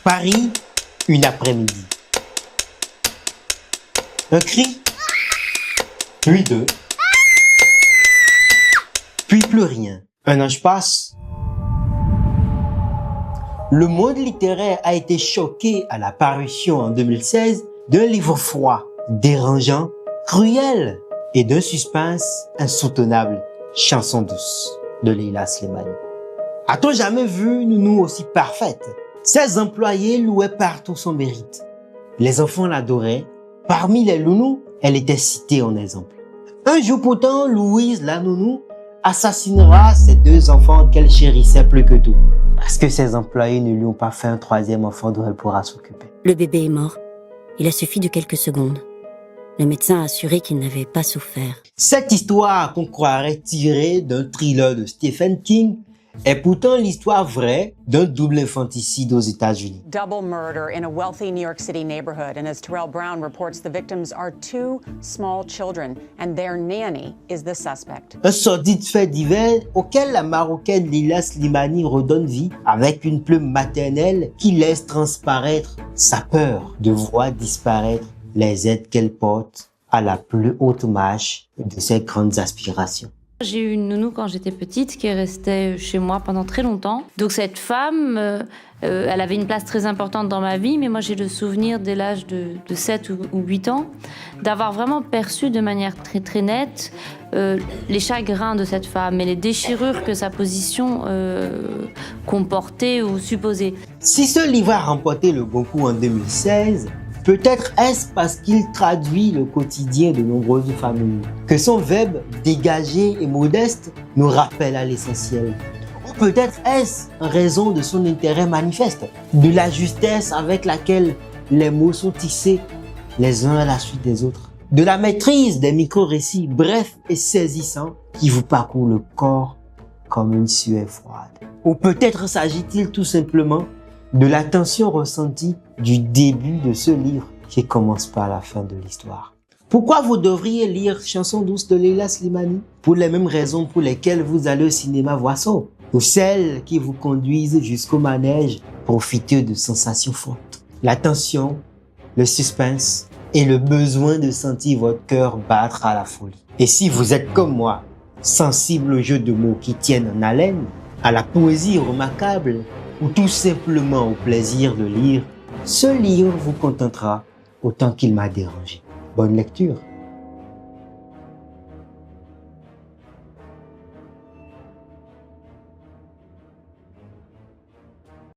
Paris, une après-midi. Un cri, puis deux, puis plus rien. Un ange passe. Le monde littéraire a été choqué à la parution en 2016 d'un livre froid, dérangeant, cruel et d'un suspense insoutenable. Chanson douce de Leila Slimani. A-t-on jamais vu une nounou aussi parfaite? Ses employés louaient partout son mérite. Les enfants l'adoraient. Parmi les nounous, elle était citée en exemple. Un jour pourtant, Louise, la nounou, assassinera ses deux enfants qu'elle chérissait plus que tout. Parce que ses employés ne lui ont pas fait un troisième enfant dont elle pourra s'occuper. Le bébé est mort. Il a suffi de quelques secondes. Le médecin a assuré qu'il n'avait pas souffert. Cette histoire qu'on croirait tirée d'un thriller de Stephen King est pourtant l'histoire vraie d'un double infanticide aux États-Unis. Double murder in a wealthy New York City neighborhood, and as Terrell Brown reports, the victims are two small children, and their nanny is the suspect. Un sordide fait divers auquel la Marocaine Leila Slimani redonne vie avec une plume maternelle qui laisse transparaître sa peur de voir disparaître les aides qu'elle porte à la plus haute marche de ses grandes aspirations. J'ai eu une nounou quand j'étais petite qui est restée chez moi pendant très longtemps. Donc cette femme, elle avait une place très importante dans ma vie, mais moi j'ai le souvenir dès l'âge de 7 ou 8 ans d'avoir vraiment perçu de manière très très nette les chagrins de cette femme et les déchirures que sa position comportait ou supposait. Si ce livre a remporté le Goncourt en 2016, peut-être est-ce parce qu'il traduit le quotidien de nombreuses familles, que son verbe dégagé et modeste nous rappelle à l'essentiel. Ou peut-être est-ce en raison de son intérêt manifeste, de la justesse avec laquelle les mots sont tissés les uns à la suite des autres, de la maîtrise des micro-récits brefs et saisissants qui vous parcourent le corps comme une sueur froide. Ou peut-être s'agit-il tout simplement de la tension ressentie du début de ce livre qui commence par la fin de l'histoire. Pourquoi vous devriez lire Chanson douce de Leila Slimani? Pour les mêmes raisons pour lesquelles vous allez au cinéma voir ça, ou celles qui vous conduisent jusqu'au manège, profiteux de sensations fortes. La tension, le suspense et le besoin de sentir votre cœur battre à la folie. Et si vous êtes comme moi, sensible aux jeux de mots qui tiennent en haleine, à la poésie remarquable, ou tout simplement au plaisir de lire, ce livre vous contentera autant qu'il m'a dérangé. Bonne lecture!